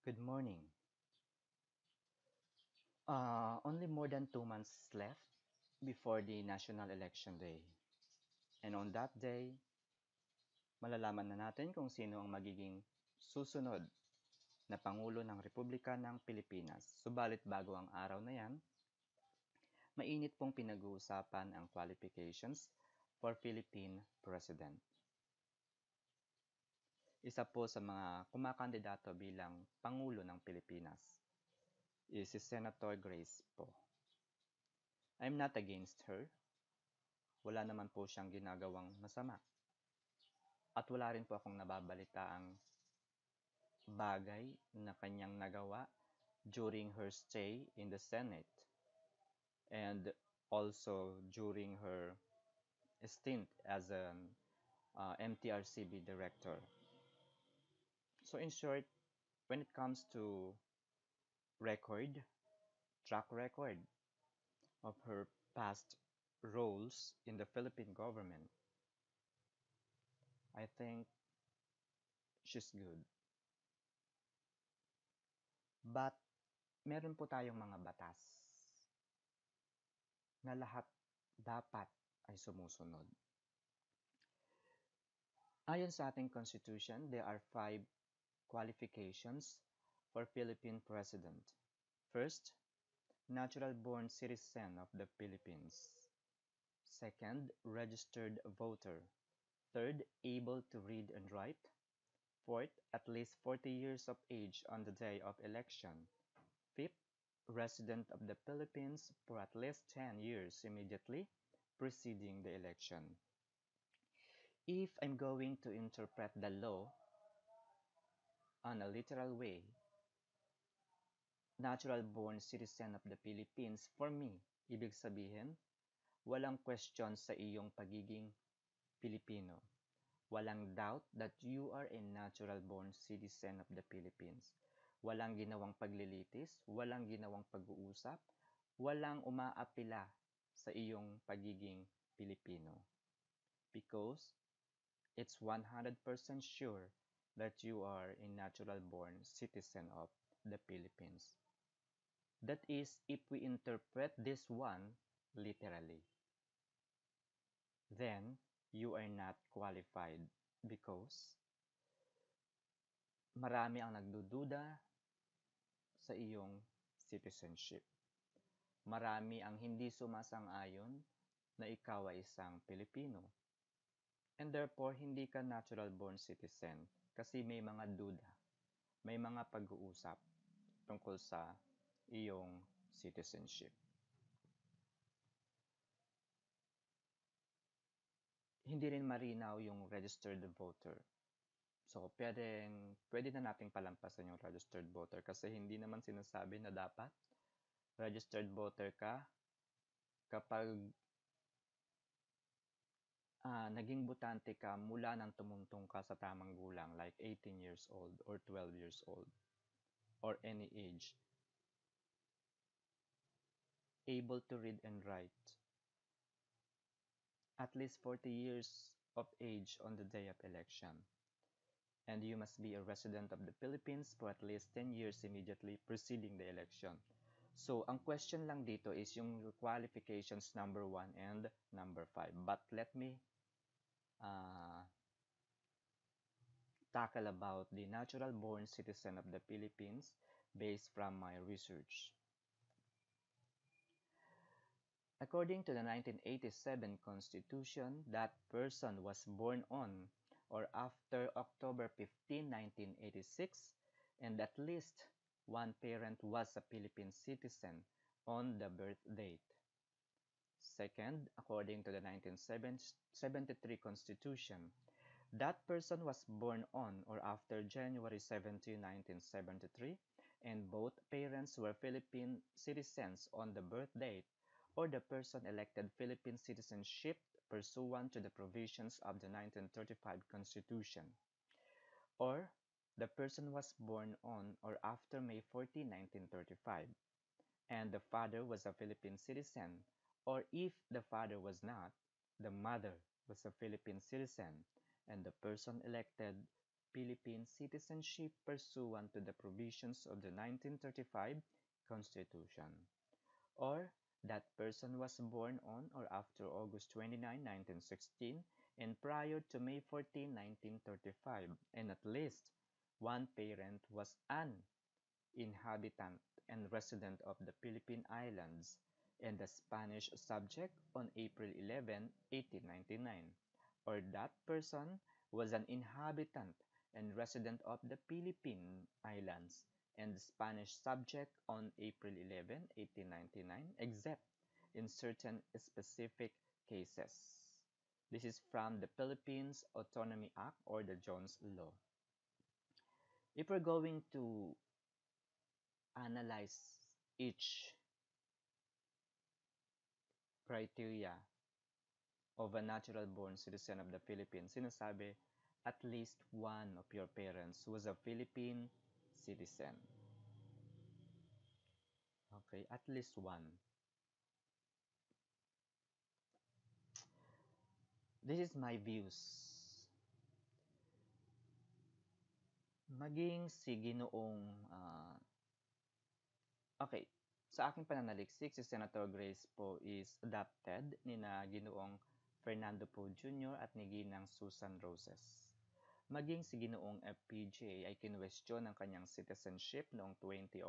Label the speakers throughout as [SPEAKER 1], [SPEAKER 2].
[SPEAKER 1] Good morning. Only more than 2 months left before the national election day. And on that day, malalaman na natin kung sino ang magiging susunod na Pangulo ng Republika ng Pilipinas. Subalit bago ang araw na yan, mainit pong pinag-uusapan ang qualifications for Philippine President. Isa po sa mga kumakandidato bilang Pangulo ng Pilipinas is si Senator Grace po. I'm not against her. Wala naman po siyang ginagawang masama. At wala rin po akong nababalitaang bagay na kanyang nagawa during her stay in the Senate and also during her stint as an MTRCB director. So in short, when it comes to track record of her past roles in the Philippine government, I think she's good. But meron po tayong mga batas na lahat dapat ay sumusunod. Ayon sa ating Constitution, there are 5 qualifications for Philippine President. First, natural-born citizen of the Philippines. Second, registered voter. Third, able to read and write. Fourth, at least 40 years of age on the day of election. Fifth, resident of the Philippines for at least 10 years immediately preceding the election. If I'm going to interpret the law on a literal way, natural-born citizen of the Philippines, for me, ibig sabihin, walang question sa iyong pagiging Pilipino. Walang doubt that you are a natural-born citizen of the Philippines. Walang ginawang paglilitis, walang ginawang pag-uusap, walang umaapila sa iyong pagiging Pilipino. Because it's 100% sure that you are a natural-born citizen of the Philippines. That is, if we interpret this one literally. Then, you are not qualified because marami ang nagdududa sa iyong citizenship. Marami ang hindi sumasang-ayon na ikaw ay isang Pilipino. And therefore, hindi ka natural-born citizen kasi may mga duda, may mga pag-uusap tungkol sa iyong citizenship. Hindi rin marinaw yung registered voter. So, pwede na nating palampasan yung registered voter kasi hindi naman sinasabi na dapat registered voter ka kapag naging botante ka mula nang tumuntong ka sa tamang gulang like 18 years old or 12 years old or any age. Able to read and write. At least 40 years of age on the day of election. And you must be a resident of the Philippines for at least 10 years immediately preceding the election. So, ang question lang dito is yung qualifications number 1 and number 5. But let me tackle about the natural-born citizen of the Philippines based from my research. According to the 1987 Constitution, that person was born on or after October 15, 1986, and at least one parent was a Philippine citizen on the birth date. Second, according to the 1973 Constitution, that person was born on or after January 17, 1973, and both parents were Philippine citizens on the birth date, or the person elected Philippine citizenship pursuant to the provisions of the 1935 Constitution, or the person was born on or after May 14, 1935, and the father was a Philippine citizen, or if the father was not, the mother was a Philippine citizen, and the person elected Philippine citizenship pursuant to the provisions of the 1935 Constitution, or that person was born on or after August 29, 1916 and prior to May 14, 1935, and at least one parent was an inhabitant and resident of the Philippine Islands and a Spanish subject on April 11, 1899, or that person was an inhabitant and resident of the Philippine Islands and Spanish subject on April 11, 1899, except in certain specific cases. This is from the Philippines Autonomy Act or the Jones Law. If we're going to analyze each criteria of a natural-born citizen of the Philippines, sinasabi at least one of your parents was a Philippine citizen. Okay, at least one. This is my views. Maging si Ginoong okay, sa aking pananaliksik, si Senator Grace po is adopted ni na Ginoong Fernando Po Jr. at ni Ginang Susan Roses. Maging si Ginoong FPJ ay kinwestiyon ng kanyang citizenship noong 2004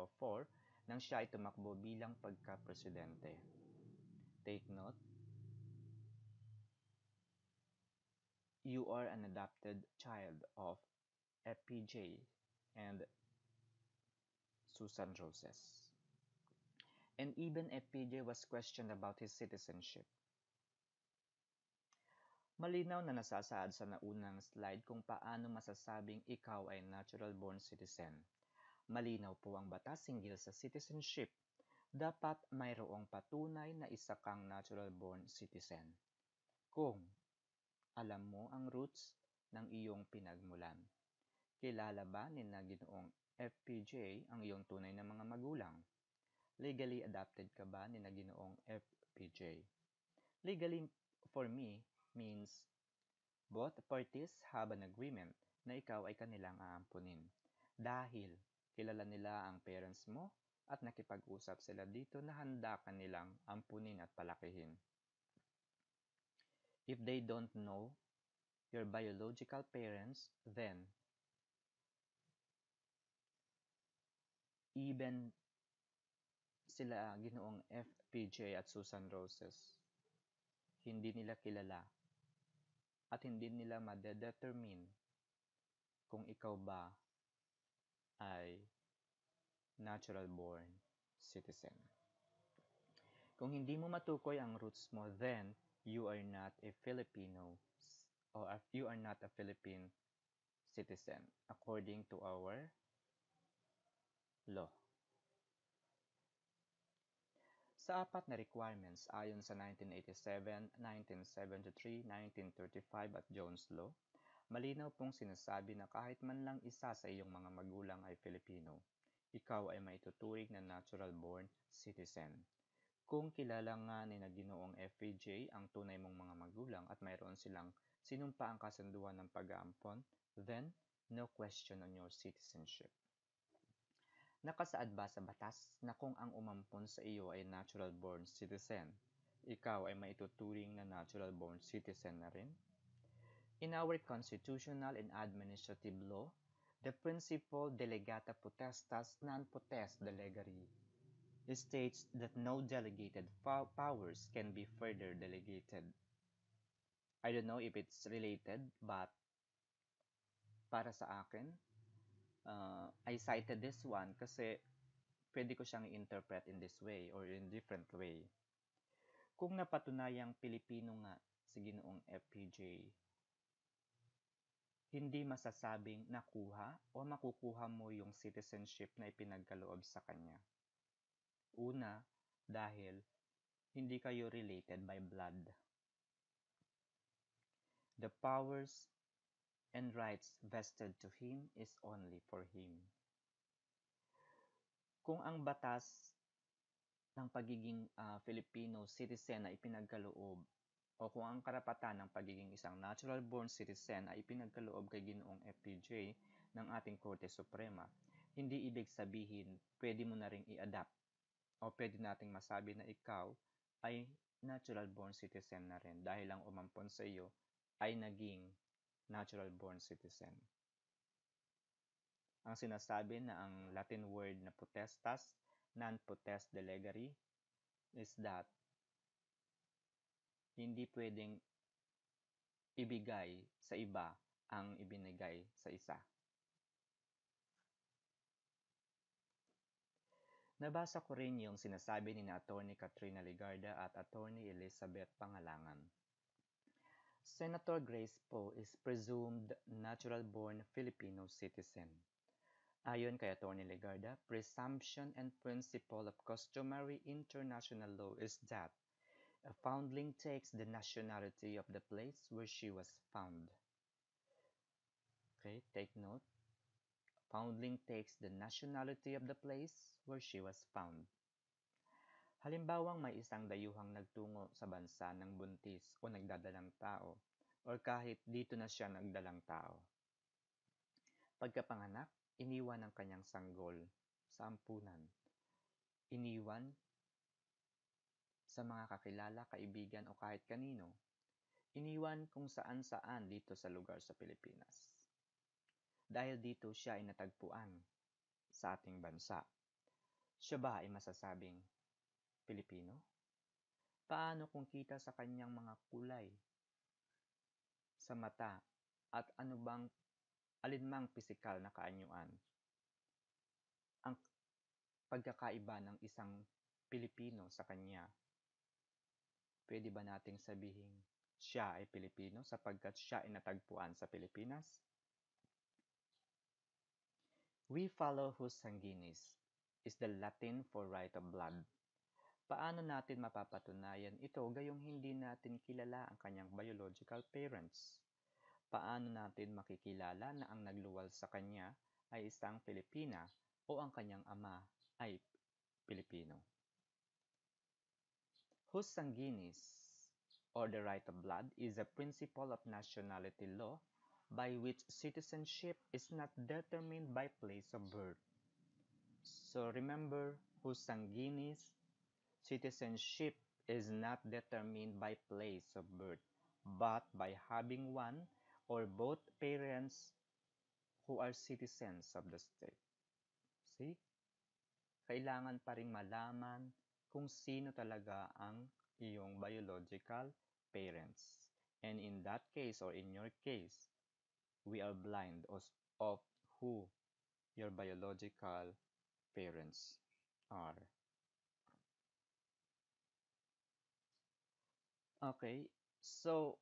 [SPEAKER 1] nang siya ay tumakbo bilang pagka-presidente. Take note, you are an adopted child of FPJ and Susan Roses. And even FPJ was questioned about his citizenship. Malinaw na nasasaad sa naunang slide kung paano masasabing ikaw ay natural-born citizen. Malinaw po ang batas hinggil sa citizenship. Dapat mayroong patunay na isa kang natural-born citizen. Kung alam mo ang roots ng iyong pinagmulan. Kilala ba ni na Ginoong FPJ ang iyong tunay na mga magulang? Legally adopted ka ba ni na Ginoong FPJ? Legally, for me, means both parties have an agreement na ikaw ay kanilang aampunin. Dahil kilala nila ang parents mo at nakipag-usap sila dito na handa ka nilang ampunin at palakihin. If they don't know your biological parents, then even sila Ginoong FPJ at Susan Roses, hindi nila kilala at hindi nila madedetermine kung ikaw ba ay natural-born citizen. Kung hindi mo matukoy ang roots mo, then you are not a Filipino or you are not a Philippine citizen according to our law. Sa apat na requirements ayon sa 1987, 1973, 1935 at Jones Law, malinaw pong sinasabi na kahit man lang isa sa iyong mga magulang ay Filipino, ikaw ay maituturing na natural-born citizen. Kung kilala nga ni na Ginoong FPJ ang tunay mong mga magulang at mayroon silang sinumpaang kasunduan ng pag-aampon, then no question on your citizenship. Nakasaad ba sa batas na kung ang umampon sa iyo ay natural-born citizen, ikaw ay maituturing na natural-born citizen na rin? In our constitutional and administrative law, the principle delegata potestas non potest delegari states that no delegated powers can be further delegated. I don't know if it's related, but para sa akin, I cited this one kasi pwede ko siyang i-interpret in this way or in different way. Kung napatunayang Pilipino nga si Ginoong FPJ, hindi masasabing nakuha o makukuha mo yung citizenship na ipinagkaloob sa kanya. Una, dahil hindi kayo related by blood. The powers and rights vested to him is only for him. Kung ang batas ng pagiging Filipino citizen na ipinagkaloob o kung ang karapatan ng pagiging isang natural-born citizen ay ipinagkaloob kay Ginoong FPJ ng ating Korte Suprema, hindi ibig sabihin pwede mo na ring i-adapt o pwede nating masabi na ikaw ay natural-born citizen na rin dahil ang umampon sa iyo ay naging natural-born citizen. Ang sinasabi na ang Latin word na potestas, non potest delegari, is that hindi pwedeng ibigay sa iba ang ibinigay sa isa. Nabasa ko rin yung sinasabi ni na Attorney Katrina Ligarda at Attorney Elizabeth Pangalangan. Senator Grace Poe is presumed natural-born Filipino citizen. Ayon kay Attorney Ligarda, presumption and principle of customary international law is that a foundling takes the nationality of the place where she was found. Okay, take note. Foundling takes the nationality of the place where she was found. Halimbawang may isang dayuhang nagtungo sa bansa ng buntis o nagdadalang tao, or kahit dito na siya nagdalang tao. Pagkapanganak, iniwan ang kanyang sanggol sa ampunan. Iniwan sa mga kakilala, kaibigan o kahit kanino. Iniwan kung saan-saan dito sa lugar sa Pilipinas. Dahil dito siya ay natagpuan sa ating bansa. Siya ba ay masasabing Pilipino? Paano kung kita sa kanyang mga kulay, sa mata, at alinmang pisikal na kaanyuan? Ang pagkakaiba ng isang Pilipino sa kanya, pwede ba nating sabihin siya ay Pilipino sapagkat siya ay natagpuan sa Pilipinas? We follow whose sanguinis is the Latin for right of blood. Paano natin mapapatunayan ito gayong hindi natin kilala ang kanyang biological parents? Paano natin makikilala na ang nagluwal sa kanya ay isang Pilipina o ang kanyang ama ay Pilipino? Whose sanguinis, or the right of blood, is a principle of nationality law by which citizenship is not determined by place of birth. So remember, whose sanguinis, citizenship is not determined by place of birth, but by having one or both parents who are citizens of the state. See? Kailangan pa ring malaman kung sino talaga ang iyong biological parents. And in that case, or in your case, we are blind of who your biological parents are. Okay, so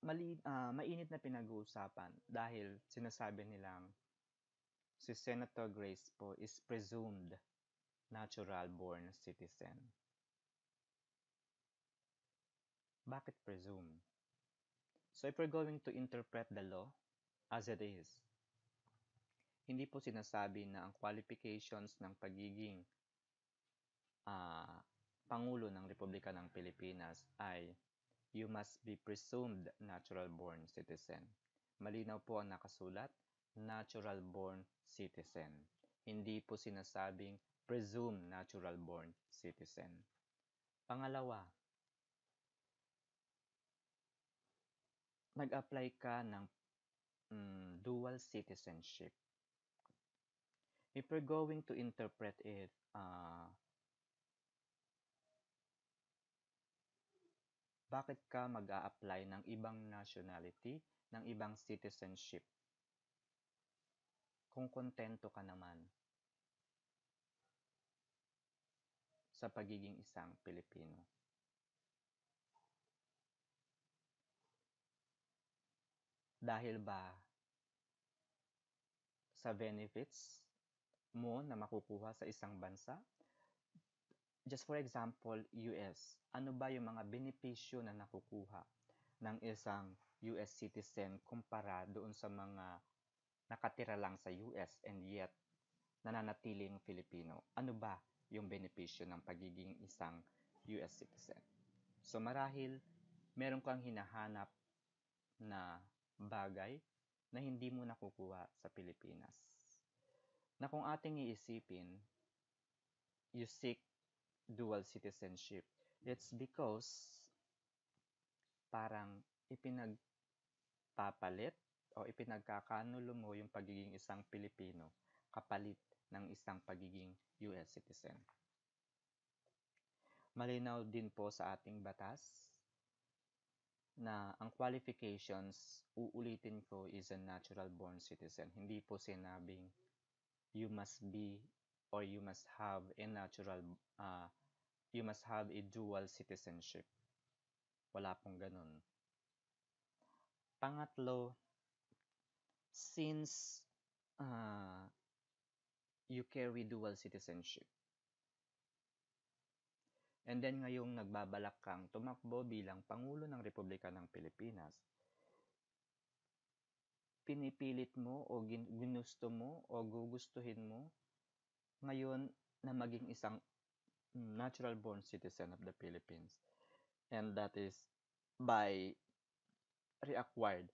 [SPEAKER 1] mainit na pinag-uusapan dahil sinasabi nilang si Senator Grace Poe is presumed natural-born citizen. Bakit presume? So if we're going to interpret the law as it is, hindi po sinasabi na ang qualifications ng pagiging Pangulo ng Republika ng Pilipinas ay you must be presumed natural-born citizen. Malinaw po ang nakasulat, natural-born citizen. Hindi po sinasabing presumed natural-born citizen. Pangalawa, nag-apply ka ng dual citizenship. If we're going to interpret it, bakit ka mag-a-apply ng ibang nationality, ng ibang citizenship? Kung kontento ka naman sa pagiging isang Pilipino. Dahil ba sa benefits mo na makukuha sa isang bansa? Just for example, US. Ano ba yung mga benepisyo na nakukuha ng isang US citizen kumpara doon sa mga nakatira lang sa US and yet nananatiling Filipino? Ano ba yung benepisyo ng pagiging isang US citizen? So marahil meron kang hinahanap na bagay na hindi mo nakukuha sa Pilipinas. Na kung ating iisipin, you seek dual citizenship. It's because parang ipinagpapalit o ipinagkakanulo mo yung pagiging isang Pilipino kapalit ng isang pagiging US citizen. Malinaw din po sa ating batas na ang qualifications, uulitin ko, is a natural born citizen. Hindi po sinabing you must be or you must have a dual citizenship. Wala pong ganun. Pangatlo, since you carry dual citizenship, and then ngayong nagbabalak kang tumakbo bilang Pangulo ng Republika ng Pilipinas, pinipilit mo o ginusto mo o gugustuhin mo ngayon na maging isang natural born citizen of the Philippines. And that is by reacquired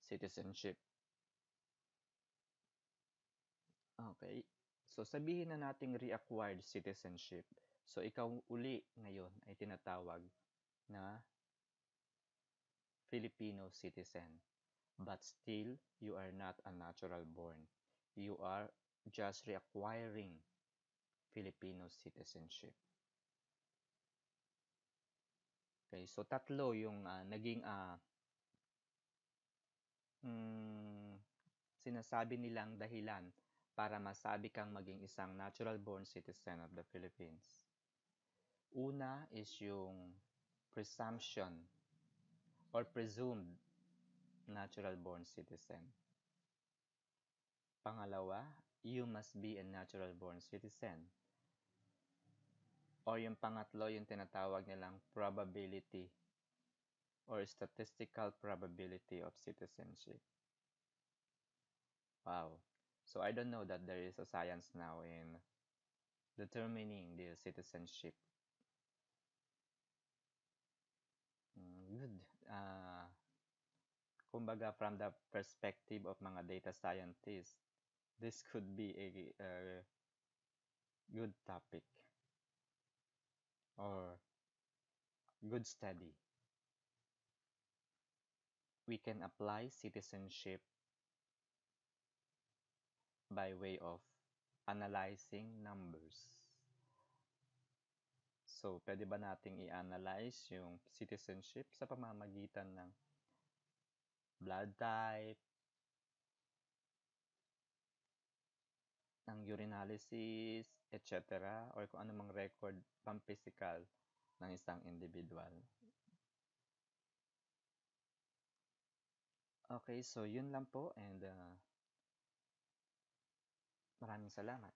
[SPEAKER 1] citizenship. Okay. So sabihin na nating reacquired citizenship. So ikaw uli ngayon ay tinatawag na Filipino citizen. But still, you are not a natural born. You are just reacquiring Filipino citizenship. Okay, so tatlo yung naging sinasabi nilang dahilan para masabi kang maging isang natural born citizen of the Philippines. Una is yung presumption or presumed natural born citizen. Pangalawa, you must be a natural born citizen. O yung pangatlo, yung tinatawag nilang probability or statistical probability of citizenship. Wow. So I don't know that there is a science now in determining the citizenship. Good. Kumbaga, from the perspective of mga data scientists, this could be a good topic or good study. We can apply citizenship by way of analyzing numbers. So, pwede ba nating i-analyze yung citizenship sa pamamagitan ng blood type, ng urinalysis, etc. or kung anumang record pampisikal ng isang individual. Okay, so yun lang po and maraming salamat.